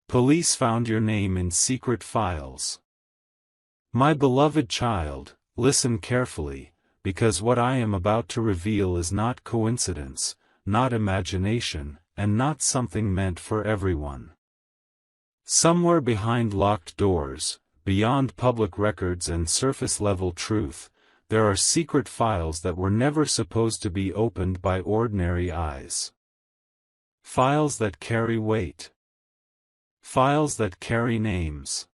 Police found your name in secret files. My beloved child, listen carefully, because what I am about to reveal is not coincidence, not imagination, and not something meant for everyone. Somewhere behind locked doors, beyond public records and surface-level truth, there are secret files that were never supposed to be opened by ordinary eyes. Files that carry weight. Files that carry names.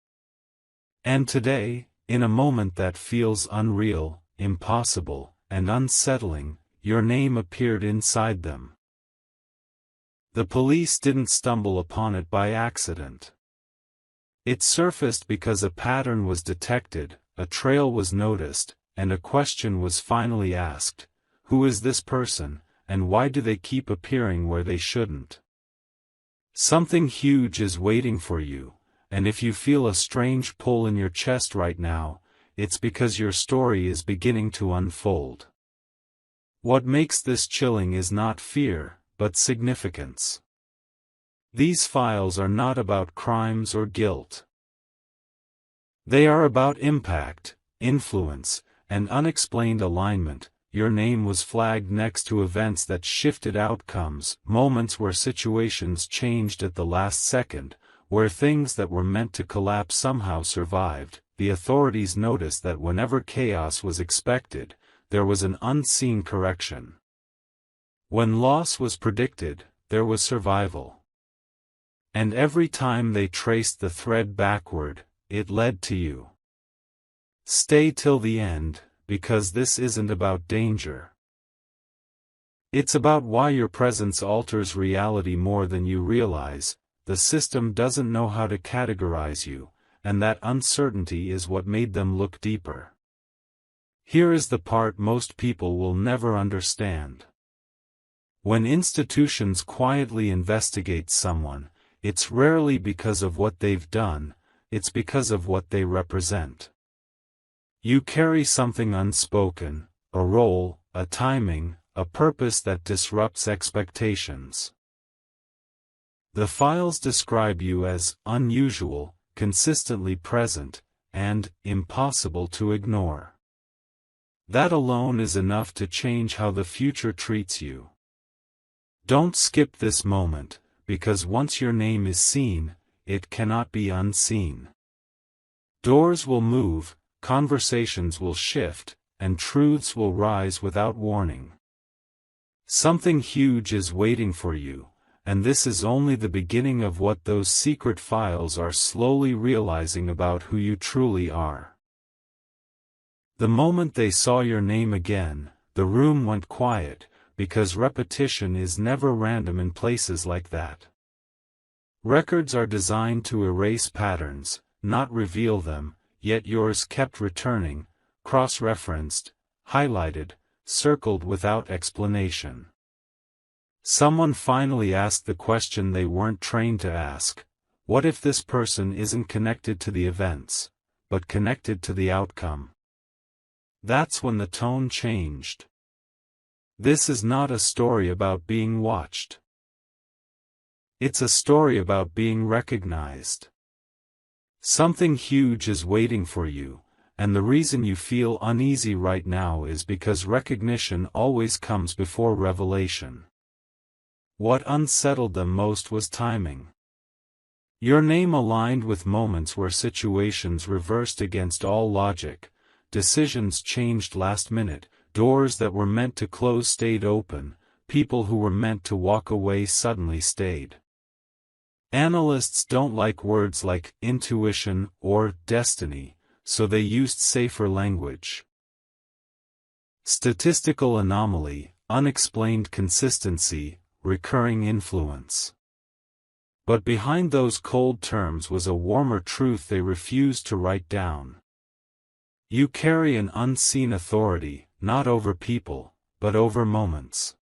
And today, in a moment that feels unreal, impossible, and unsettling, your name appeared inside them. The police didn't stumble upon it by accident. It surfaced because a pattern was detected, a trail was noticed, and a question was finally asked: who is this person, and why do they keep appearing where they shouldn't? Something huge is waiting for you, and if you feel a strange pull in your chest right now, it's because your story is beginning to unfold. What makes this chilling is not fear, but significance. These files are not about crimes or guilt. They are about impact, influence, and unexplained alignment. Your name was flagged next to events that shifted outcomes, moments where situations changed at the last second, where things that were meant to collapse somehow survived. The authorities noticed that whenever chaos was expected, there was an unseen correction. When loss was predicted, there was survival. And every time they traced the thread backward, it led to you. Stay till the end, because this isn't about danger. It's about why your presence alters reality more than you realize. The system doesn't know how to categorize you, and that uncertainty is what made them look deeper. Here is the part most people will never understand. When institutions quietly investigate someone, it's rarely because of what they've done, it's because of what they represent. You carry something unspoken, a role, a timing, a purpose that disrupts expectations. The files describe you as unusual, consistently present, and impossible to ignore. That alone is enough to change how the future treats you. Don't skip this moment, because once your name is seen, it cannot be unseen. Doors will move, conversations will shift, and truths will rise without warning. Something huge is waiting for you, and this is only the beginning of what those secret files are slowly realizing about who you truly are. The moment they saw your name again, the room went quiet, because repetition is never random in places like that. Records are designed to erase patterns, not reveal them, yet yours kept returning, cross-referenced, highlighted, circled without explanation. Someone finally asked the question they weren't trained to ask: what if this person isn't connected to the events, but connected to the outcome? That's when the tone changed. This is not a story about being watched. It's a story about being recognized. Something huge is waiting for you, and the reason you feel uneasy right now is because recognition always comes before revelation. What unsettled them most was timing. Your name aligned with moments where situations reversed against all logic, decisions changed last minute, doors that were meant to close stayed open, people who were meant to walk away suddenly stayed. Analysts don't like words like intuition or destiny, so they used safer language. Statistical anomaly, unexplained consistency, recurring influence. But behind those cold terms was a warmer truth they refused to write down. You carry an unseen authority, not over people, but over moments.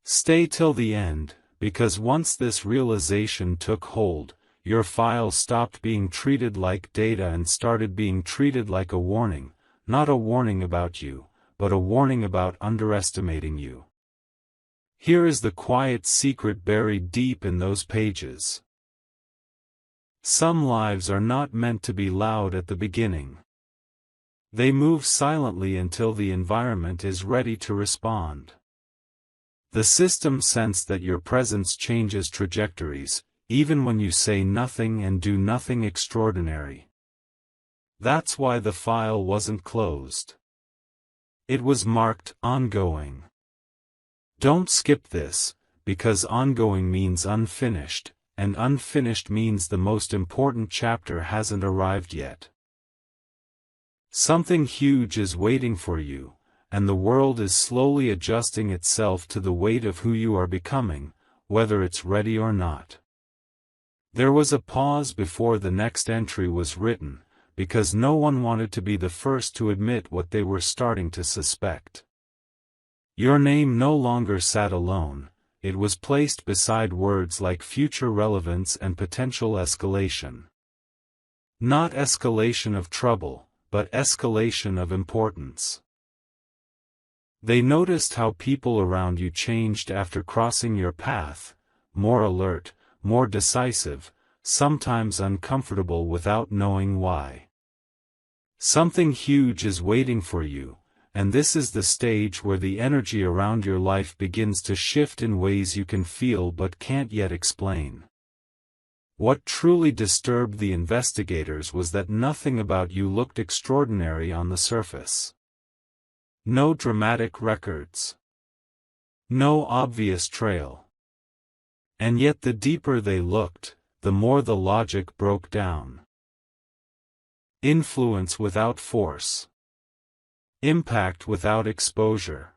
Stay till the end, because once this realization took hold, your file stopped being treated like data and started being treated like a warning, not a warning about you, but a warning about underestimating you. Here is the quiet secret buried deep in those pages. Some lives are not meant to be loud at the beginning. They move silently until the environment is ready to respond. The system senses that your presence changes trajectories, even when you say nothing and do nothing extraordinary. That's why the file wasn't closed. It was marked ongoing. Don't skip this, because ongoing means unfinished, and unfinished means the most important chapter hasn't arrived yet. Something huge is waiting for you, and the world is slowly adjusting itself to the weight of who you are becoming, whether it's ready or not. There was a pause before the next entry was written, because no one wanted to be the first to admit what they were starting to suspect. Your name no longer sat alone, it was placed beside words like future relevance and potential escalation. Not escalation of trouble, but escalation of importance. They noticed how people around you changed after crossing your path, more alert, more decisive, sometimes uncomfortable without knowing why. Something huge is waiting for you, and this is the stage where the energy around your life begins to shift in ways you can feel but can't yet explain. What truly disturbed the investigators was that nothing about you looked extraordinary on the surface. No dramatic records. No obvious trail. And yet the deeper they looked, the more the logic broke down. Influence without force. Impact without exposure.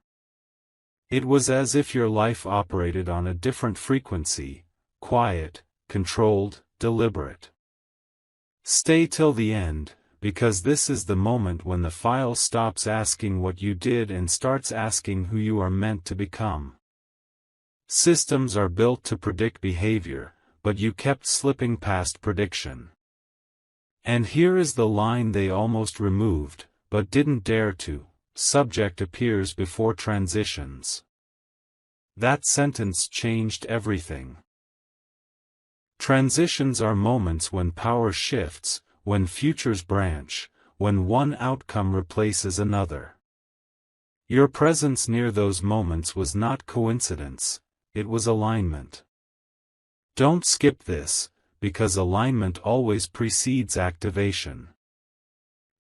It was as if your life operated on a different frequency, quiet, controlled, deliberate. Stay till the end, because this is the moment when the file stops asking what you did and starts asking who you are meant to become. Systems are built to predict behavior, but you kept slipping past prediction. And here is the line they almost removed, but didn't dare to: subject appears before transitions. That sentence changed everything. Transitions are moments when power shifts, when futures branch, when one outcome replaces another. Your presence near those moments was not coincidence, it was alignment. Don't skip this, because alignment always precedes activation.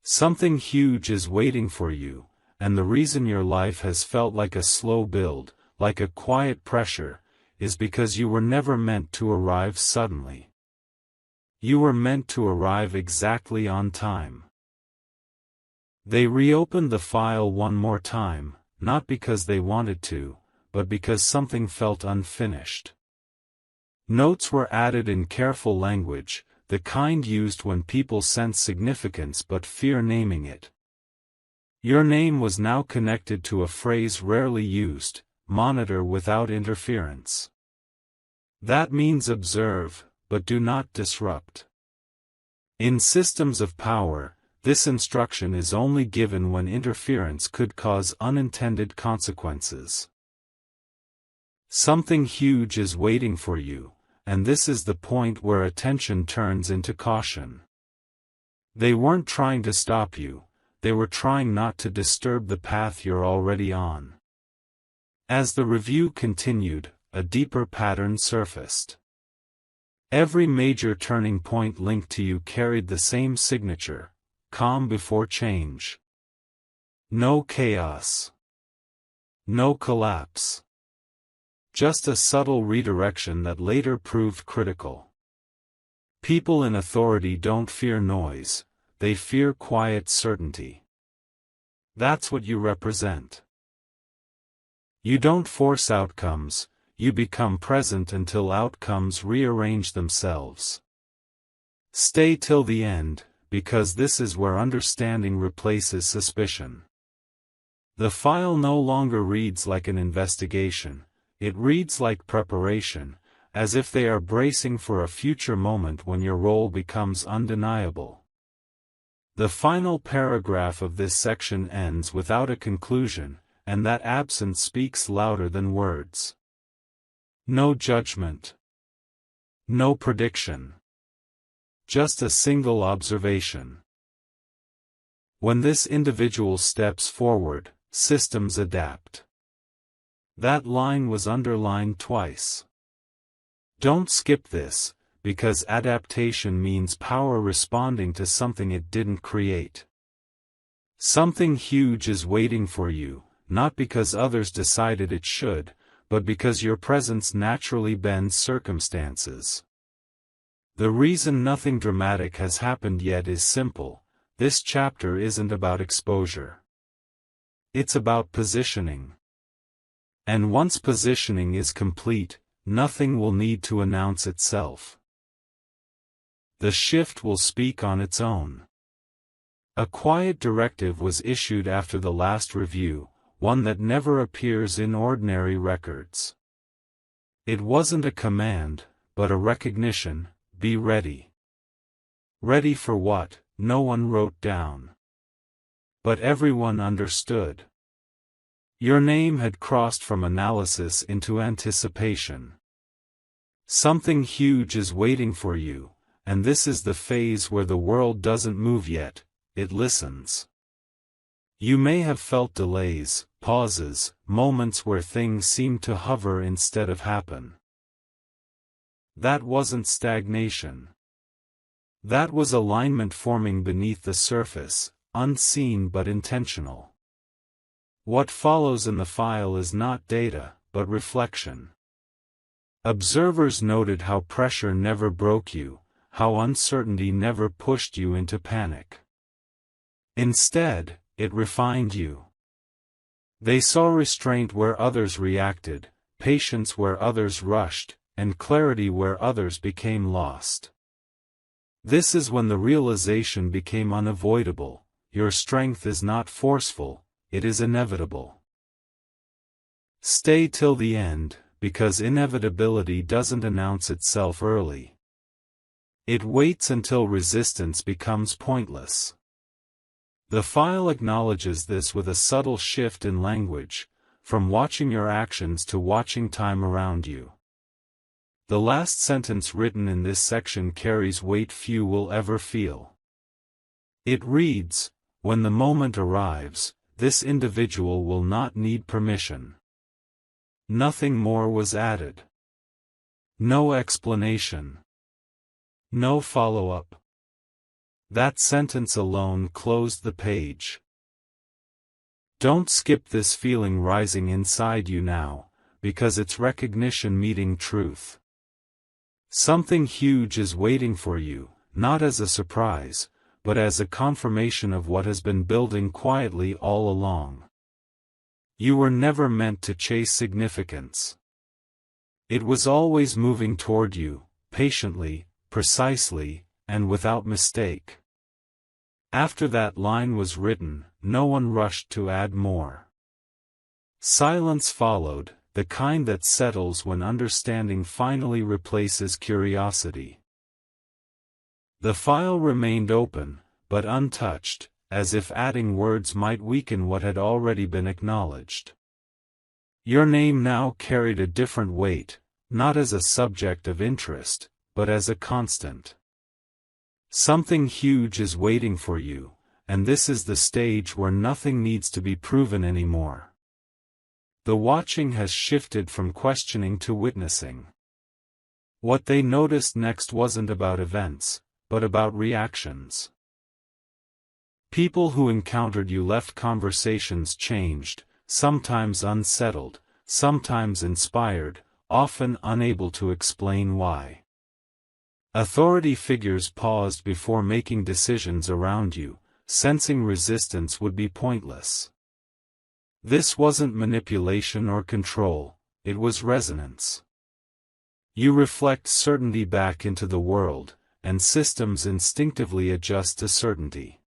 Something huge is waiting for you, and the reason your life has felt like a slow build, like a quiet pressure, is because you were never meant to arrive suddenly. You were meant to arrive exactly on time. They reopened the file one more time, not because they wanted to, but because something felt unfinished. Notes were added in careful language, the kind used when people sense significance but fear naming it. Your name was now connected to a phrase rarely used: monitor without interference. That means observe, but do not disrupt. In systems of power, this instruction is only given when interference could cause unintended consequences. Something huge is waiting for you, and this is the point where attention turns into caution. They weren't trying to stop you, they were trying not to disturb the path you're already on. As the review continued, a deeper pattern surfaced. Every major turning point linked to you carried the same signature: calm before change. No chaos. No collapse. Just a subtle redirection that later proved critical. People in authority don't fear noise, they fear quiet certainty. That's what you represent. You don't force outcomes, you become present until outcomes rearrange themselves. Stay till the end, because this is where understanding replaces suspicion. The file no longer reads like an investigation, it reads like preparation, as if they are bracing for a future moment when your role becomes undeniable. The final paragraph of this section ends without a conclusion, and that absence speaks louder than words. No judgment. No prediction. just a single observation. When this individual steps forward, systems adapt. That line was underlined twice. Don't skip this, because adaptation means power responding to something it didn't create. Something huge is waiting for you, not because others decided it should, but because your presence naturally bends circumstances. The reason nothing dramatic has happened yet is simple: this chapter isn't about exposure. It's about positioning. And once positioning is complete, nothing will need to announce itself. The shift will speak on its own. A quiet directive was issued after the last review, one that never appears in ordinary records. It wasn't a command, but a recognition: be ready. Ready for what? No one wrote down. But everyone understood. Your name had crossed from analysis into anticipation. Something huge is waiting for you, and this is the phase where the world doesn't move yet, it listens. You may have felt delays, pauses, moments where things seem to hover instead of happen. That wasn't stagnation. That was alignment forming beneath the surface, unseen but intentional. What follows in the file is not data, but reflection. Observers noted how pressure never broke you, how uncertainty never pushed you into panic. Instead, it refined you. They saw restraint where others reacted, patience where others rushed, and clarity where others became lost. This is when the realization became unavoidable: your strength is not forceful, it is inevitable. Stay till the end, because inevitability doesn't announce itself early. It waits until resistance becomes pointless. The file acknowledges this with a subtle shift in language, from watching your actions to watching time around you. The last sentence written in this section carries weight few will ever feel. It reads, "When the moment arrives, this individual will not need permission." Nothing more was added. No explanation. No follow-up. That sentence alone closed the page. Don't skip this feeling rising inside you now, because it's recognition meeting truth. Something huge is waiting for you, not as a surprise, but as a confirmation of what has been building quietly all along. You were never meant to chase significance. It was always moving toward you, patiently, precisely, and without mistake. After that line was written, no one rushed to add more. Silence followed, the kind that settles when understanding finally replaces curiosity. The file remained open, but untouched, as if adding words might weaken what had already been acknowledged. Your name now carried a different weight, not as a subject of interest, but as a constant. Something huge is waiting for you, and this is the stage where nothing needs to be proven anymore. The watching has shifted from questioning to witnessing. What they noticed next wasn't about events, but about reactions. People who encountered you left conversations changed, sometimes unsettled, sometimes inspired, often unable to explain why. Authority figures paused before making decisions around you, sensing resistance would be pointless. This wasn't manipulation or control, it was resonance. You reflect certainty back into the world, and systems instinctively adjust to certainty.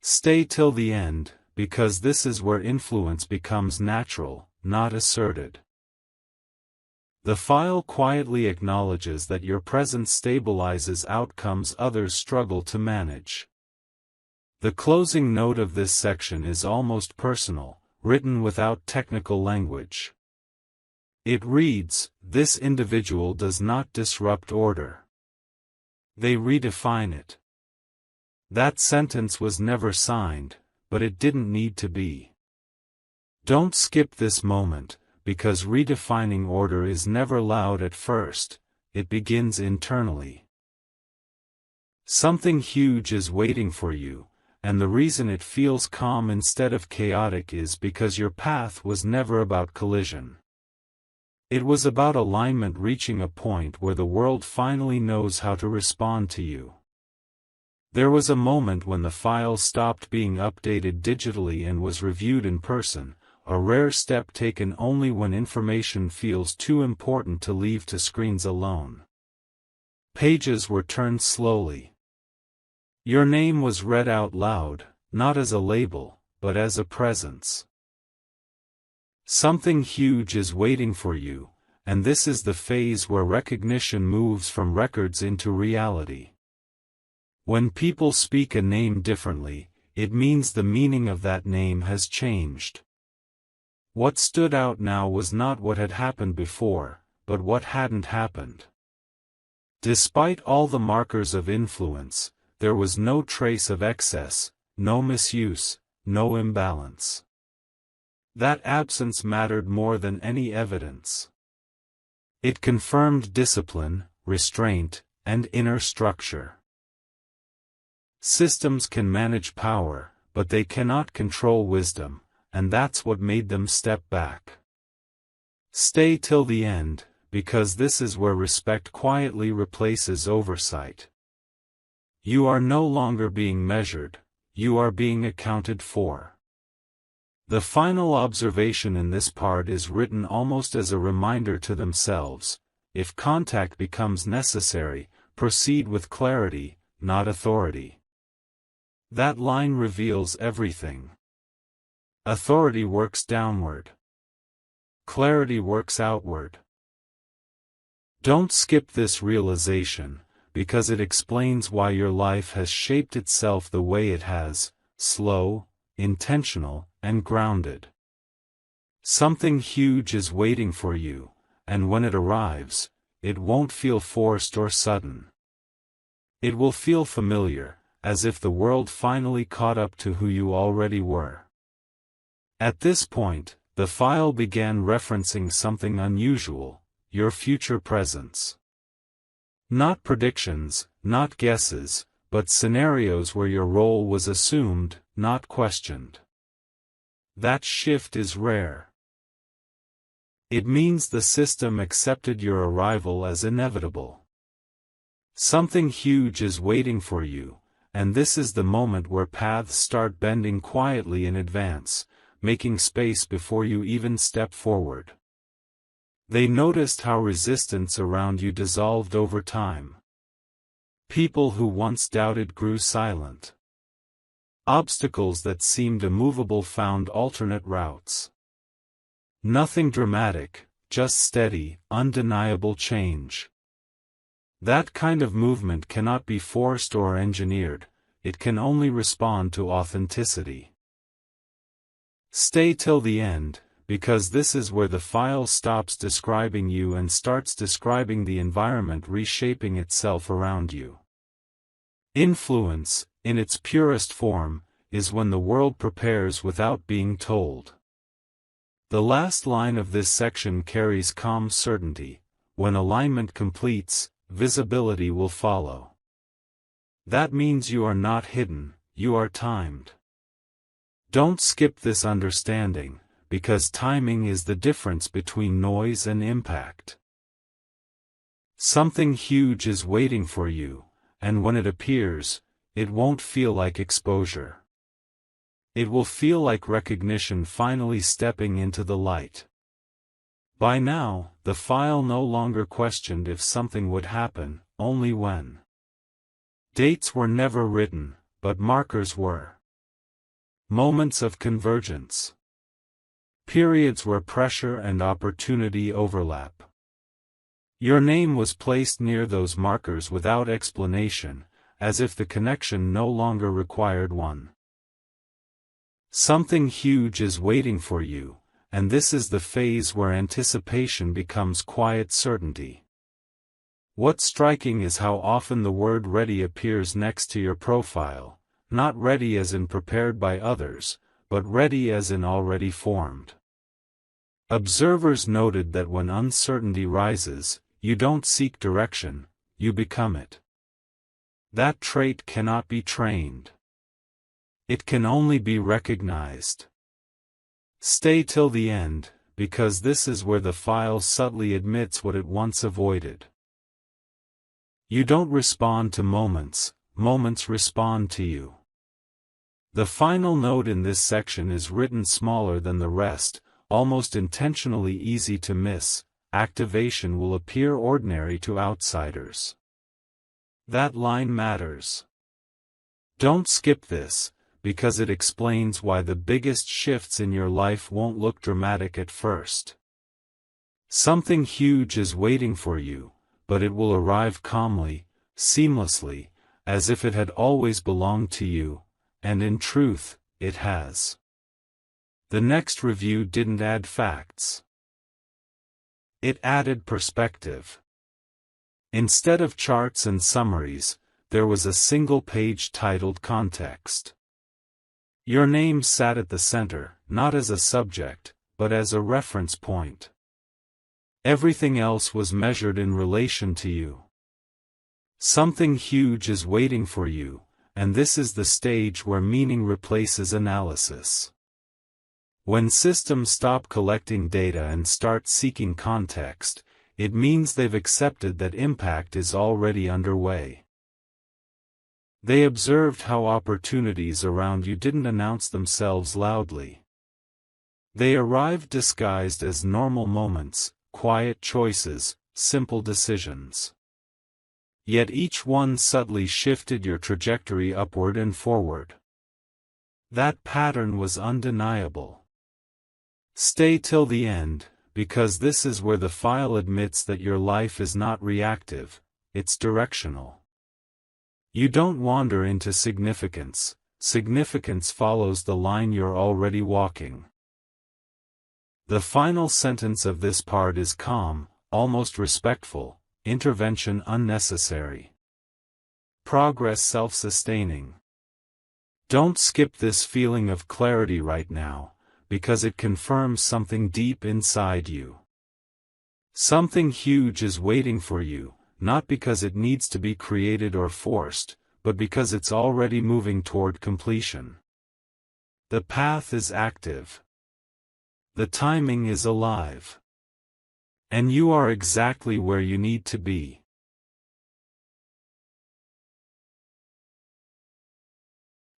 Stay till the end, because this is where influence becomes natural, not asserted. The file quietly acknowledges that your presence stabilizes outcomes others struggle to manage. The closing note of this section is almost personal, written without technical language. It reads, "This individual does not disrupt order. They redefine it. That sentence was never signed, but it didn't need to be. Don't skip this moment, because redefining order is never loud at first, it begins internally. Something huge is waiting for you, and the reason it feels calm instead of chaotic is because your path was never about collision. It was about alignment, reaching a point where the world finally knows how to respond to you. There was a moment when the file stopped being updated digitally and was reviewed in person, a rare step taken only when information feels too important to leave to screens alone. Pages were turned slowly. Your name was read out loud, not as a label, but as a presence. Something huge is waiting for you, and this is the phase where recognition moves from records into reality. When people speak a name differently, it means the meaning of that name has changed. What stood out now was not what had happened before, but what hadn't happened. Despite all the markers of influence, there was no trace of excess, no misuse, no imbalance. That absence mattered more than any evidence. It confirmed discipline, restraint, and inner structure. Systems can manage power, but they cannot control wisdom, and that's what made them step back. Stay till the end, because this is where respect quietly replaces oversight. You are no longer being measured, you are being accounted for. The final observation in this part is written almost as a reminder to themselves: if contact becomes necessary, proceed with clarity, not authority. That line reveals everything. Authority works downward. Clarity works outward. Don't skip this realization, because it explains why your life has shaped itself the way it has: slow, intentional, and grounded. Something huge is waiting for you, and when it arrives, it won't feel forced or sudden. It will feel familiar, as if the world finally caught up to who you already were. At this point, the file began referencing something unusual: your future presence. Not predictions, not guesses, but scenarios where your role was assumed, not questioned. That shift is rare. It means the system accepted your arrival as inevitable. Something huge is waiting for you, and this is the moment where paths start bending quietly in advance, making space before you even step forward. They noticed how resistance around you dissolved over time. People who once doubted grew silent. Obstacles that seemed immovable found alternate routes. Nothing dramatic, just steady, undeniable change. That kind of movement cannot be forced or engineered, it can only respond to authenticity. Stay till the end, because this is where the file stops describing you and starts describing the environment reshaping itself around you. Influence, in its purest form, is when the world prepares without being told. The last line of this section carries calm certainty: when alignment completes, visibility will follow. That means you are not hidden, you are timed. Don't skip this understanding, because timing is the difference between noise and impact. Something huge is waiting for you, and when it appears, it won't feel like exposure. It will feel like recognition finally stepping into the light. By now, the file no longer questioned if something would happen, only when. Dates were never written, but markers were. Moments of convergence. Periods where pressure and opportunity overlap. Your name was placed near those markers without explanation, as if the connection no longer required one. Something huge is waiting for you, and this is the phase where anticipation becomes quiet certainty. What's striking is how often the word ready appears next to your profile, not ready as in prepared by others, but ready as in already formed. Observers noted that when uncertainty rises, you don't seek direction, you become it. That trait cannot be trained. It can only be recognized. Stay till the end, because this is where the file subtly admits what it once avoided. You don't respond to moments, moments respond to you. The final note in this section is written smaller than the rest, almost intentionally easy to miss. Activation will appear ordinary to outsiders. That line matters. Don't skip this, because it explains why the biggest shifts in your life won't look dramatic at first. Something huge is waiting for you, but it will arrive calmly, seamlessly, as if it had always belonged to you, and in truth, it has. The next review didn't add facts. It added perspective. Instead of charts and summaries, there was a single page titled Context. Your name sat at the center, not as a subject, but as a reference point. Everything else was measured in relation to you. Something huge is waiting for you, and this is the stage where meaning replaces analysis. When systems stop collecting data and start seeking context, it means they've accepted that impact is already underway. They observed how opportunities around you didn't announce themselves loudly. They arrived disguised as normal moments, quiet choices, simple decisions. Yet each one subtly shifted your trajectory upward and forward. That pattern was undeniable. Stay till the end, because this is where the file admits that your life is not reactive, it's directional. You don't wander into significance, significance follows the line you're already walking. The final sentence of this part is calm, almost respectful, intervention unnecessary. Progress self-sustaining. Don't skip this feeling of clarity right now, because it confirms something deep inside you. Something huge is waiting for you, not because it needs to be created or forced, but because it's already moving toward completion. The path is active. The timing is alive. And you are exactly where you need to be.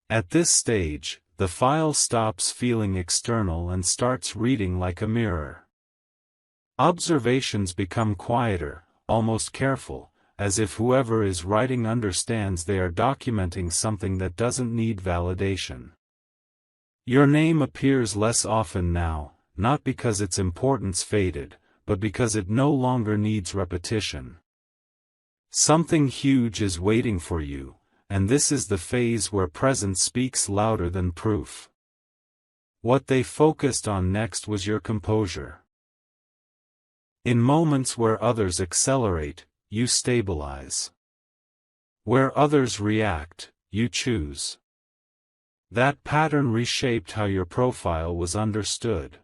At this stage, the file stops feeling external and starts reading like a mirror. Observations become quieter, almost careful, as if whoever is writing understands they are documenting something that doesn't need validation. Your name appears less often now, not because its importance faded, but because it no longer needs repetition. Something huge is waiting for you, and this is the phase where presence speaks louder than proof. What they focused on next was your composure. In moments where others accelerate, you stabilize. Where others react, you choose. That pattern reshaped how your profile was understood.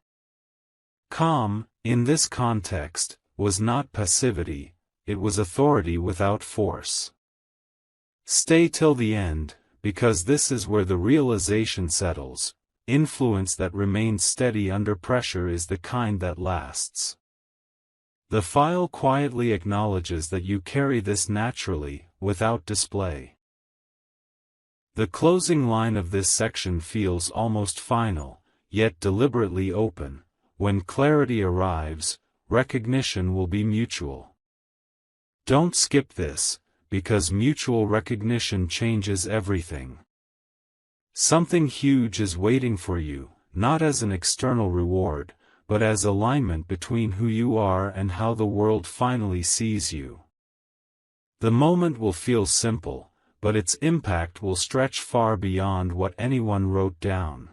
Calm, in this context, was not passivity, it was authority without force. Stay till the end, because this is where the realization settles. Influence that remains steady under pressure is the kind that lasts. The file quietly acknowledges that you carry this naturally, without display. The closing line of this section feels almost final, yet deliberately open. When clarity arrives, recognition will be mutual. Don't skip this, because mutual recognition changes everything. Something huge is waiting for you, not as an external reward, but as alignment between who you are and how the world finally sees you. The moment will feel simple, but its impact will stretch far beyond what anyone wrote down.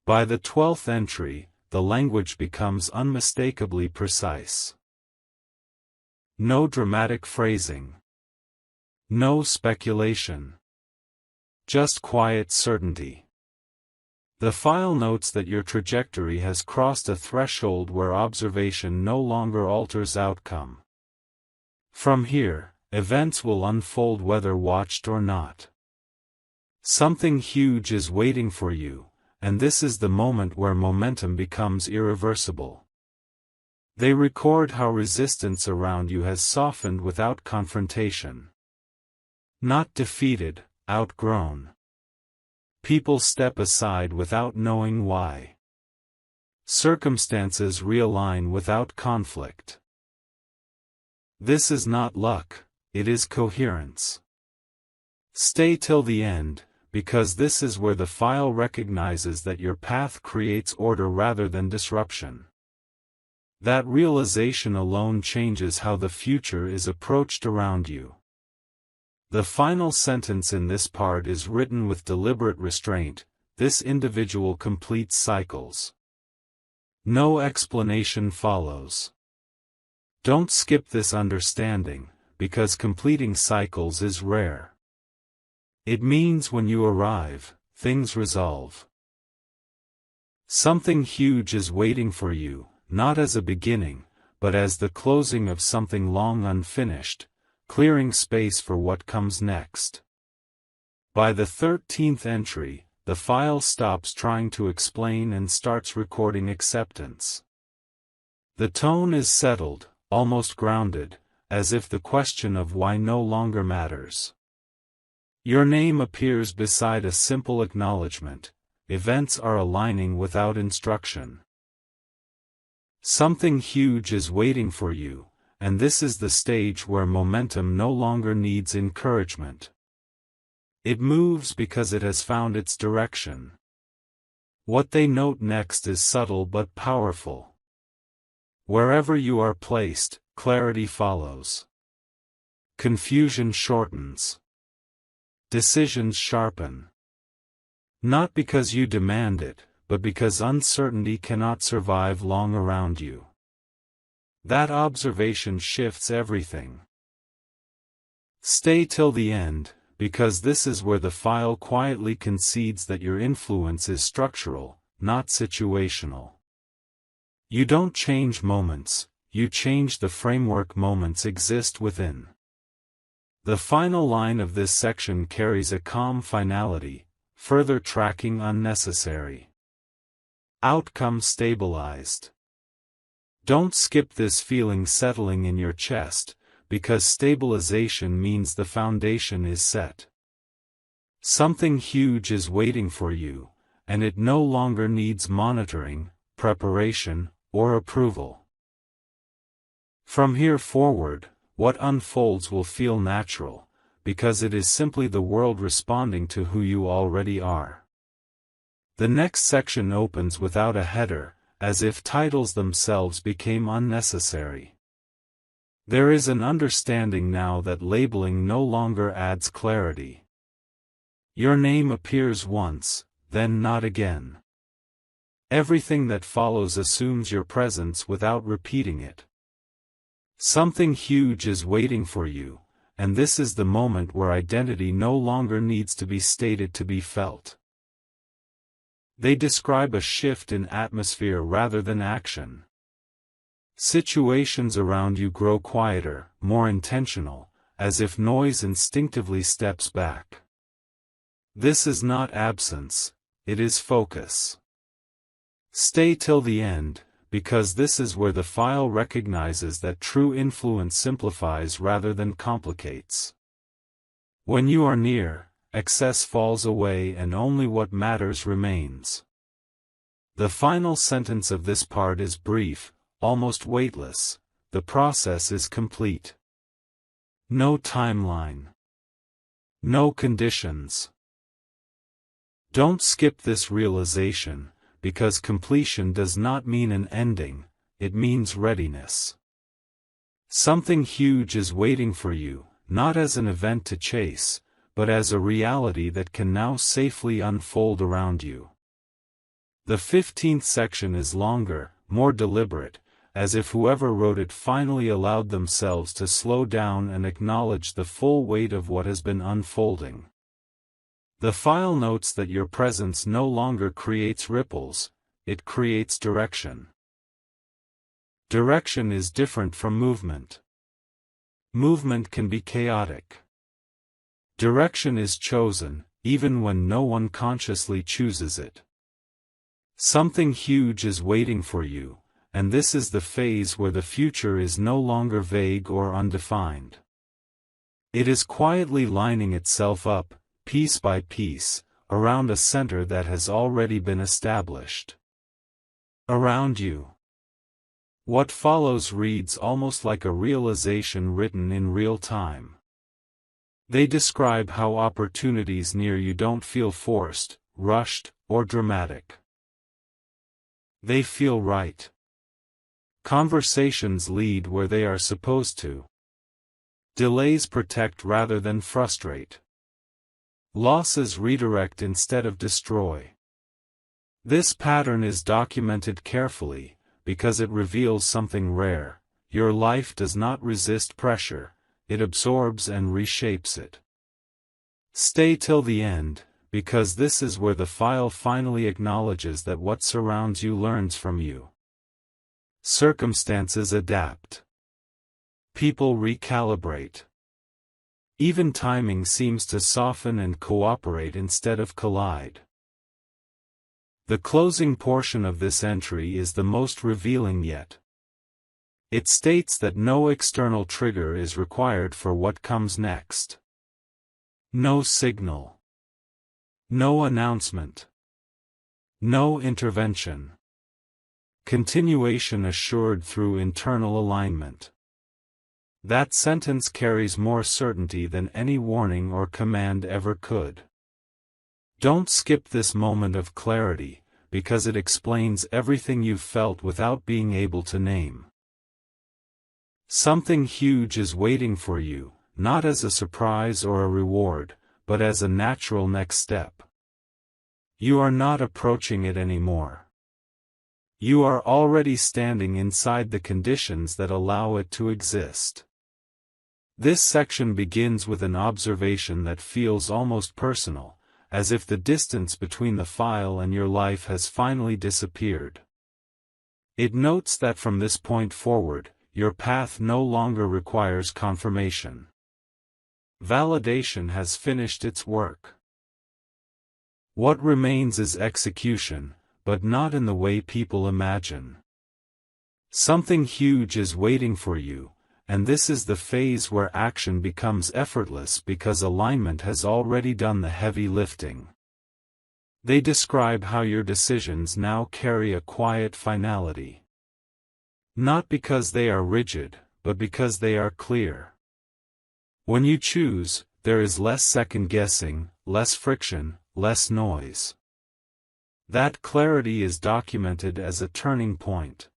By the 12th entry, the language becomes unmistakably precise. No dramatic phrasing. No speculation. Just quiet certainty. The file notes that your trajectory has crossed a threshold where observation no longer alters outcome. From here, events will unfold whether watched or not. Something huge is waiting for you, and this is the moment where momentum becomes irreversible. They record how resistance around you has softened without confrontation. Not defeated, outgrown. People step aside without knowing why. Circumstances realign without conflict. This is not luck, it is coherence. Stay till the end, because this is where the file recognizes that your path creates order rather than disruption. That realization alone changes how the future is approached around you. The final sentence in this part is written with deliberate restraint. This individual completes cycles. No explanation follows. Don't skip this understanding, because completing cycles is rare. It means when you arrive, things resolve. Something huge is waiting for you, not as a beginning, but as the closing of something long unfinished, clearing space for what comes next. By the 13th entry, the file stops trying to explain and starts recording acceptance. The tone is settled, almost grounded, as if the question of why no longer matters. Your name appears beside a simple acknowledgement. Events are aligning without instruction. Something huge is waiting for you, and this is the stage where momentum no longer needs encouragement. It moves because it has found its direction. What they note next is subtle but powerful. Wherever you are placed, clarity follows. Confusion shortens. Decisions sharpen. Not because you demand it, but because uncertainty cannot survive long around you. That observation shifts everything. Stay till the end, because this is where the file quietly concedes that your influence is structural, not situational. You don't change moments, you change the framework moments exist within. The final line of this section carries a calm finality, further tracking unnecessary. Outcome stabilized. Don't skip this feeling settling in your chest, because stabilization means the foundation is set. Something huge is waiting for you, and it no longer needs monitoring, preparation, or approval. From here forward, what unfolds will feel natural, because it is simply the world responding to who you already are. The next section opens without a header, as if titles themselves became unnecessary. There is an understanding now that labeling no longer adds clarity. Your name appears once, then not again. Everything that follows assumes your presence without repeating it. Something huge is waiting for you, and this is the moment where identity no longer needs to be stated to be felt. They describe a shift in atmosphere rather than action. Situations around you grow quieter, more intentional, as if noise instinctively steps back. This is not absence, it is focus. Stay till the end, because this is where the file recognizes that true influence simplifies rather than complicates. When you are near, excess falls away and only what matters remains. The final sentence of this part is brief, almost weightless. The process is complete. No timeline. No conditions. Don't skip this realization, because completion does not mean an ending, it means readiness. Something huge is waiting for you, not as an event to chase, but as a reality that can now safely unfold around you. The 15th section is longer, more deliberate, as if whoever wrote it finally allowed themselves to slow down and acknowledge the full weight of what has been unfolding. The file notes that your presence no longer creates ripples, it creates direction. Direction is different from movement. Movement can be chaotic. Direction is chosen, even when no one consciously chooses it. Something huge is waiting for you, and this is the phase where the future is no longer vague or undefined. It is quietly lining itself up, piece by piece, around a center that has already been established. Around you. What follows reads almost like a realization written in real time. They describe how opportunities near you don't feel forced, rushed, or dramatic. They feel right. Conversations lead where they are supposed to. Delays protect rather than frustrate. Losses redirect instead of destroy. This pattern is documented carefully, because it reveals something rare. Your life does not resist pressure, it absorbs and reshapes it. Stay till the end, because this is where the file finally acknowledges that what surrounds you learns from you. Circumstances adapt. People recalibrate. Even timing seems to soften and cooperate instead of collide. The closing portion of this entry is the most revealing yet. It states that no external trigger is required for what comes next. No signal. No announcement. No intervention. Continuation assured through internal alignment. That sentence carries more certainty than any warning or command ever could. Don't skip this moment of clarity, because it explains everything you've felt without being able to name. Something huge is waiting for you, not as a surprise or a reward, but as a natural next step. You are not approaching it anymore. You are already standing inside the conditions that allow it to exist. This section begins with an observation that feels almost personal, as if the distance between the file and your life has finally disappeared. It notes that from this point forward, your path no longer requires confirmation. Validation has finished its work. What remains is execution, but not in the way people imagine. Something huge is waiting for you, and this is the phase where action becomes effortless because alignment has already done the heavy lifting. They describe how your decisions now carry a quiet finality. Not because they are rigid, but because they are clear. When you choose, there is less second-guessing, less friction, less noise. That clarity is documented as a turning point.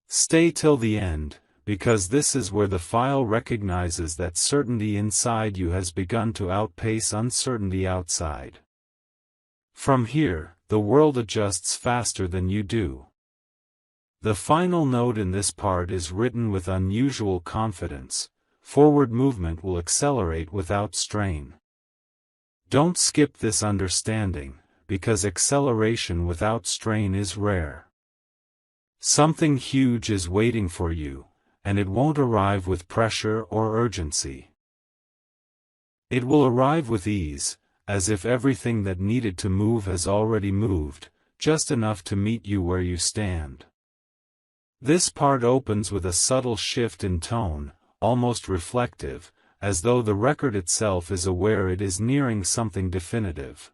Stay till the end, because this is where the file recognizes that certainty inside you has begun to outpace uncertainty outside. From here, the world adjusts faster than you do. The final note in this part is written with unusual confidence. Forward movement will accelerate without strain. Don't skip this understanding, because acceleration without strain is rare. Something huge is waiting for you, and it won't arrive with pressure or urgency. It will arrive with ease, as if everything that needed to move has already moved, just enough to meet you where you stand. This part opens with a subtle shift in tone, almost reflective, as though the record itself is aware it is nearing something definitive.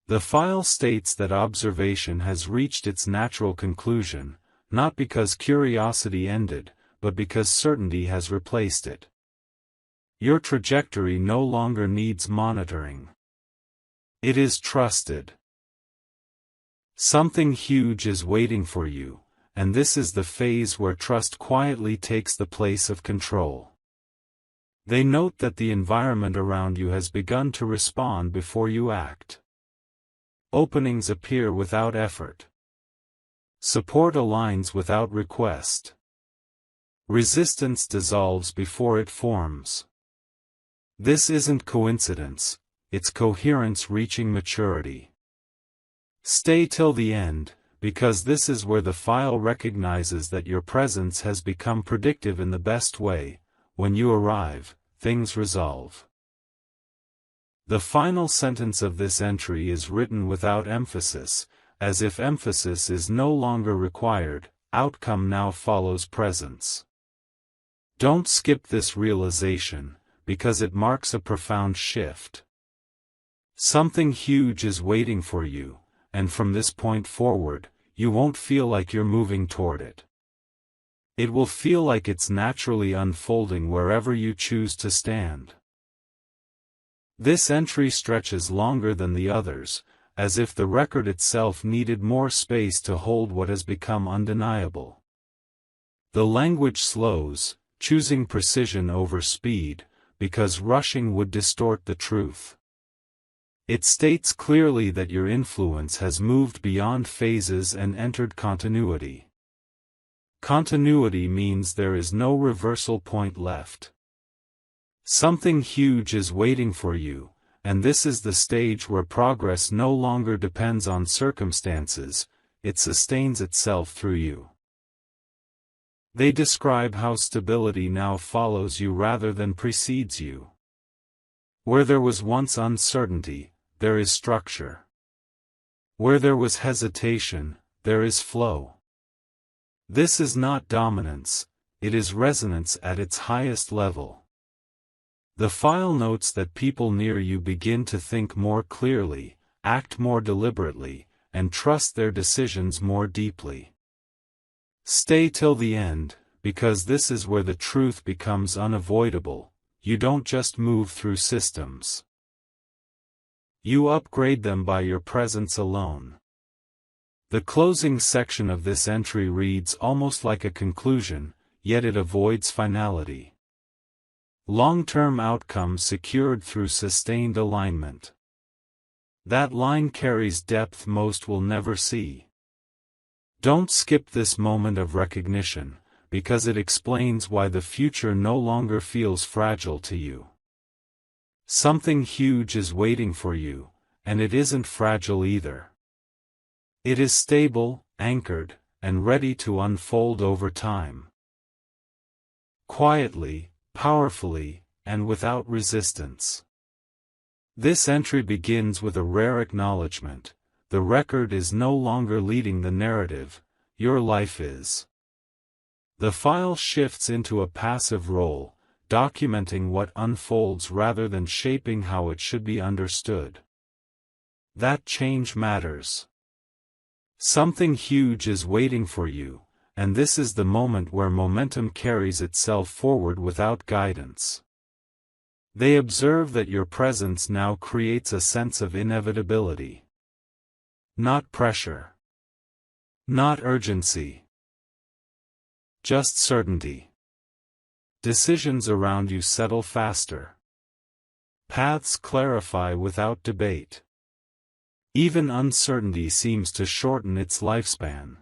The file states that observation has reached its natural conclusion, not because curiosity ended, but because certainty has replaced it. Your trajectory no longer needs monitoring. It is trusted. Something huge is waiting for you, and this is the phase where trust quietly takes the place of control. They note that the environment around you has begun to respond before you act. Openings appear without effort. Support aligns without request. Resistance dissolves before it forms. This isn't coincidence, it's coherence reaching maturity. Stay till the end, because this is where the file recognizes that your presence has become predictive in the best way. When you arrive, things resolve. The final sentence of this entry is written without emphasis, as if emphasis is no longer required. Outcome now follows presence. Don't skip this realization, because it marks a profound shift. Something huge is waiting for you, and from this point forward, you won't feel like you're moving toward it. It will feel like it's naturally unfolding wherever you choose to stand. This entry stretches longer than the others, as if the record itself needed more space to hold what has become undeniable. The language slows, choosing precision over speed, because rushing would distort the truth. It states clearly that your influence has moved beyond phases and entered continuity. Continuity means there is no reversal point left. Something huge is waiting for you, and this is the stage where progress no longer depends on circumstances, it sustains itself through you. They describe how stability now follows you rather than precedes you. Where there was once uncertainty, there is structure. Where there was hesitation, there is flow. This is not dominance, it is resonance at its highest level. The file notes that people near you begin to think more clearly, act more deliberately, and trust their decisions more deeply. Stay till the end, because this is where the truth becomes unavoidable. You don't just move through systems. You upgrade them by your presence alone. The closing section of this entry reads almost like a conclusion, yet it avoids finality. Long-term outcomes secured through sustained alignment. That line carries depth most will never see. Don't skip this moment of recognition, because it explains why the future no longer feels fragile to you. Something huge is waiting for you, and it isn't fragile either. It is stable, anchored, and ready to unfold over time. Quietly, powerfully, and without resistance. This entry begins with a rare acknowledgement. The record is no longer leading the narrative, your life is. The file shifts into a passive role, documenting what unfolds rather than shaping how it should be understood. That change matters. Something huge is waiting for you, and this is the moment where momentum carries itself forward without guidance. They observe that your presence now creates a sense of inevitability. Not pressure. Not urgency. Just certainty. Decisions around you settle faster. Paths clarify without debate. Even uncertainty seems to shorten its lifespan.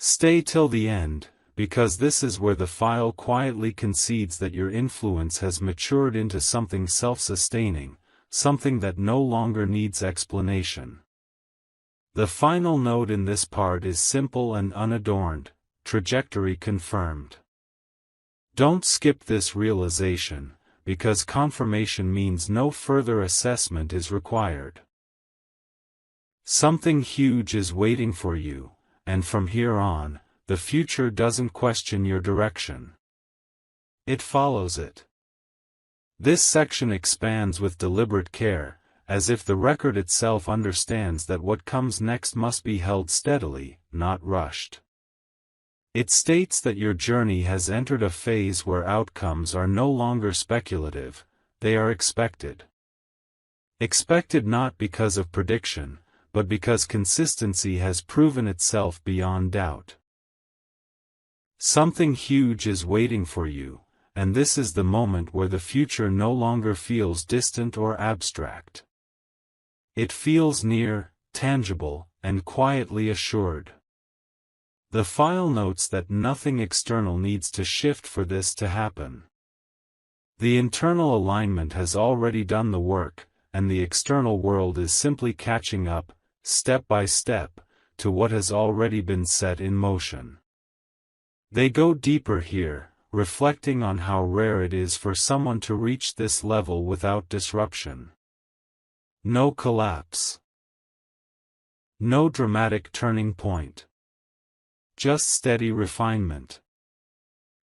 Stay till the end, because this is where the file quietly concedes that your influence has matured into something self-sustaining, something that no longer needs explanation. The final note in this part is simple and unadorned, trajectory confirmed. Don't skip this realization, because confirmation means no further assessment is required. Something huge is waiting for you, and from here on, the future doesn't question your direction. It follows it. This section expands with deliberate care, as if the record itself understands that what comes next must be held steadily, not rushed. It states that your journey has entered a phase where outcomes are no longer speculative, they are expected. Expected not because of prediction, but because consistency has proven itself beyond doubt. Something huge is waiting for you, and this is the moment where the future no longer feels distant or abstract. It feels near, tangible, and quietly assured. The file notes that nothing external needs to shift for this to happen. The internal alignment has already done the work, and the external world is simply catching up, step by step, to what has already been set in motion. They go deeper here, reflecting on how rare it is for someone to reach this level without disruption. No collapse. No dramatic turning point. Just steady refinement.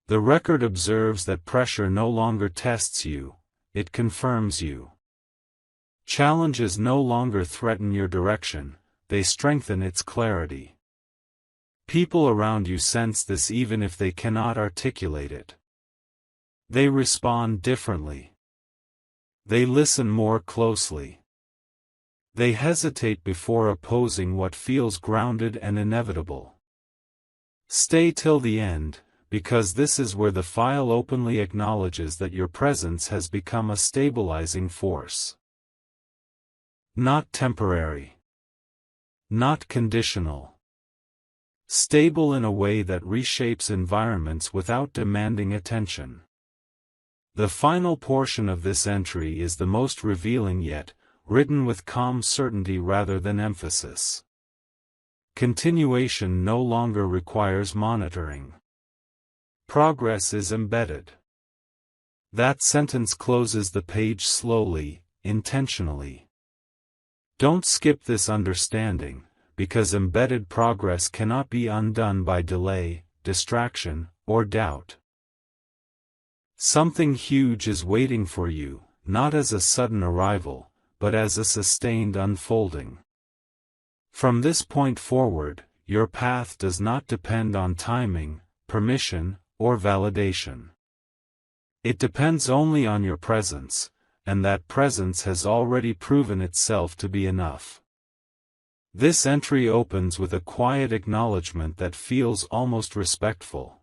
The record observes that pressure no longer tests you, it confirms you. Challenges no longer threaten your direction, they strengthen its clarity. People around you sense this even if they cannot articulate it. They respond differently. They listen more closely. They hesitate before opposing what feels grounded and inevitable. Stay till the end, because this is where the file openly acknowledges that your presence has become a stabilizing force. Not temporary. Not conditional. Stable in a way that reshapes environments without demanding attention. The final portion of this entry is the most revealing yet, written with calm certainty rather than emphasis. Continuation no longer requires monitoring. Progress is embedded. That sentence closes the page slowly, intentionally. Don't skip this understanding, because embedded progress cannot be undone by delay, distraction, or doubt. Something huge is waiting for you, not as a sudden arrival, but as a sustained unfolding. From this point forward, your path does not depend on timing, permission, or validation. It depends only on your presence, and that presence has already proven itself to be enough. This entry opens with a quiet acknowledgement that feels almost respectful.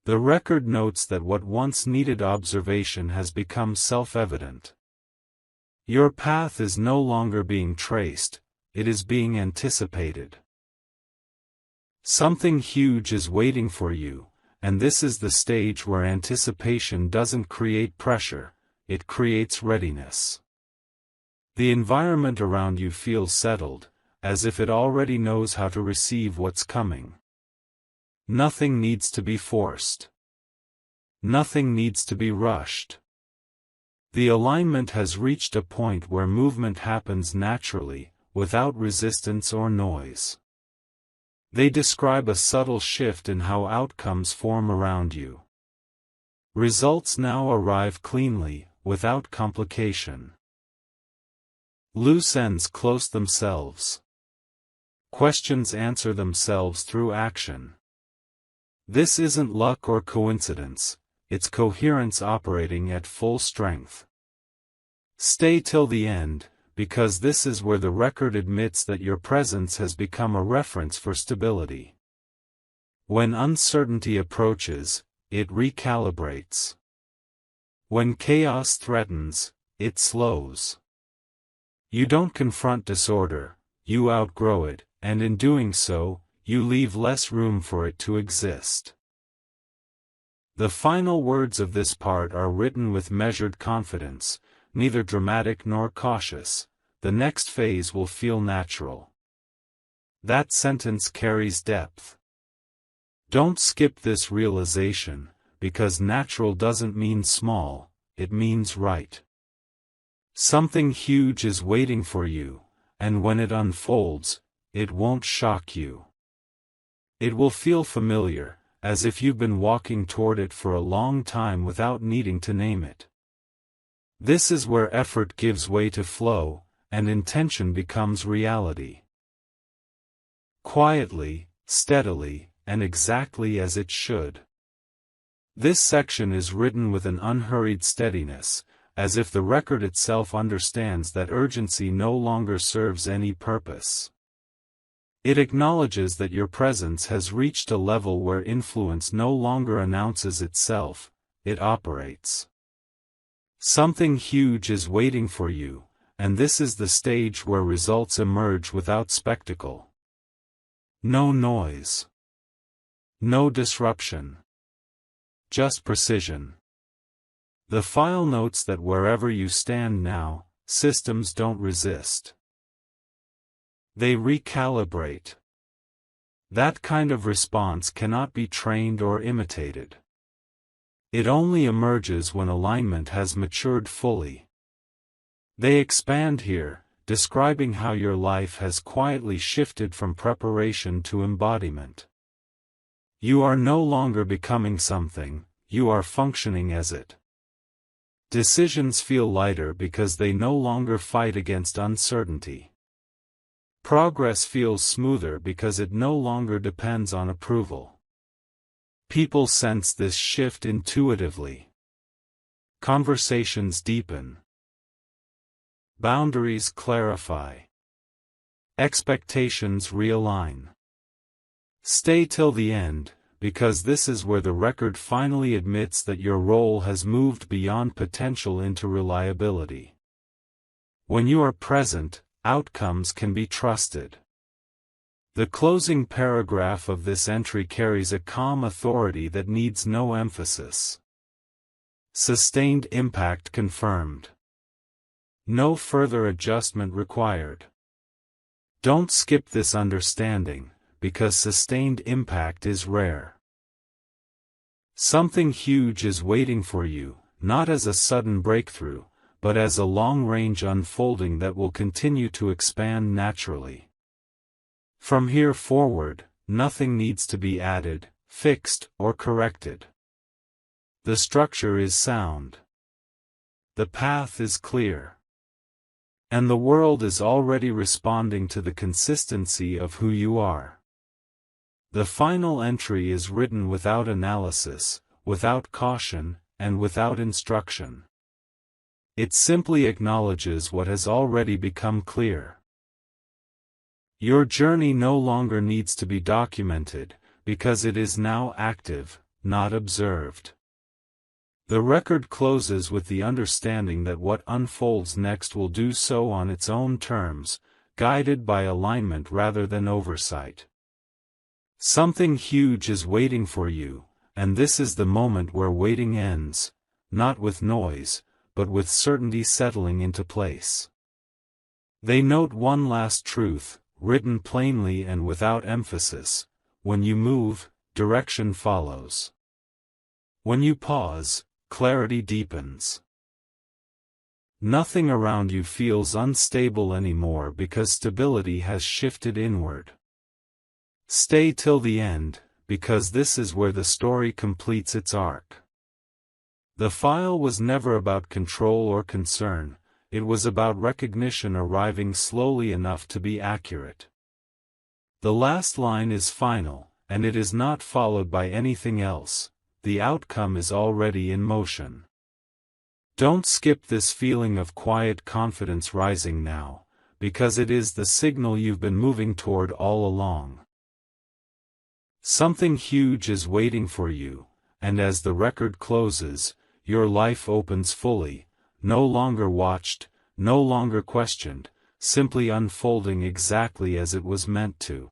The record notes that what once needed observation has become self-evident. Your path is no longer being traced, it is being anticipated. Something huge is waiting for you, and this is the stage where anticipation doesn't create pressure, it creates readiness. The environment around you feels settled, as if it already knows how to receive what's coming. Nothing needs to be forced. Nothing needs to be rushed. The alignment has reached a point where movement happens naturally, without resistance or noise. They describe a subtle shift in how outcomes form around you. Results now arrive cleanly, without complication. Loose ends close themselves. Questions answer themselves through action. This isn't luck or coincidence, it's coherence operating at full strength. Stay till the end, because this is where the record admits that your presence has become a reference for stability. When uncertainty approaches, it recalibrates. When chaos threatens, it slows. You don't confront disorder, you outgrow it, and in doing so, you leave less room for it to exist. The final words of this part are written with measured confidence, neither dramatic nor cautious. The next phase will feel natural. That sentence carries depth. Don't skip this realization, because natural doesn't mean small, it means right. Something huge is waiting for you, and when it unfolds, it won't shock you. It will feel familiar, as if you've been walking toward it for a long time without needing to name it. This is where effort gives way to flow, and intention becomes reality. Quietly, steadily, and exactly as it should. This section is written with an unhurried steadiness, as if the record itself understands that urgency no longer serves any purpose. It acknowledges that your presence has reached a level where influence no longer announces itself, it operates. Something huge is waiting for you, and this is the stage where results emerge without spectacle. No noise. No disruption. Just precision. The file notes that wherever you stand now, systems don't resist. They recalibrate. That kind of response cannot be trained or imitated. It only emerges when alignment has matured fully. They expand here, describing how your life has quietly shifted from preparation to embodiment. You are no longer becoming something, you are functioning as it. Decisions feel lighter because they no longer fight against uncertainty. Progress feels smoother because it no longer depends on approval. People sense this shift intuitively. Conversations deepen. Boundaries clarify. Expectations realign. Stay till the end, because this is where the record finally admits that your role has moved beyond potential into reliability. When you are present, outcomes can be trusted. The closing paragraph of this entry carries a calm authority that needs no emphasis. Sustained impact confirmed. No further adjustment required. Don't skip this understanding, because sustained impact is rare. Something huge is waiting for you, not as a sudden breakthrough, but as a long-range unfolding that will continue to expand naturally. From here forward, nothing needs to be added, fixed, or corrected. The structure is sound. The path is clear. And the world is already responding to the consistency of who you are. The final entry is written without analysis, without caution, and without instruction. It simply acknowledges what has already become clear. Your journey no longer needs to be documented, because it is now active, not observed. The record closes with the understanding that what unfolds next will do so on its own terms, guided by alignment rather than oversight. Something huge is waiting for you, and this is the moment where waiting ends, not with noise, but with certainty settling into place. They note one last truth, written plainly and without emphasis: when you move, direction follows. When you pause, clarity deepens. Nothing around you feels unstable anymore because stability has shifted inward. Stay till the end, because this is where the story completes its arc. The file was never about control or concern, it was about recognition arriving slowly enough to be accurate. The last line is final, and it is not followed by anything else. The outcome is already in motion. Don't skip this feeling of quiet confidence rising now, because it is the signal you've been moving toward all along. Something huge is waiting for you, and as the record closes, your life opens fully, no longer watched, no longer questioned, simply unfolding exactly as it was meant to.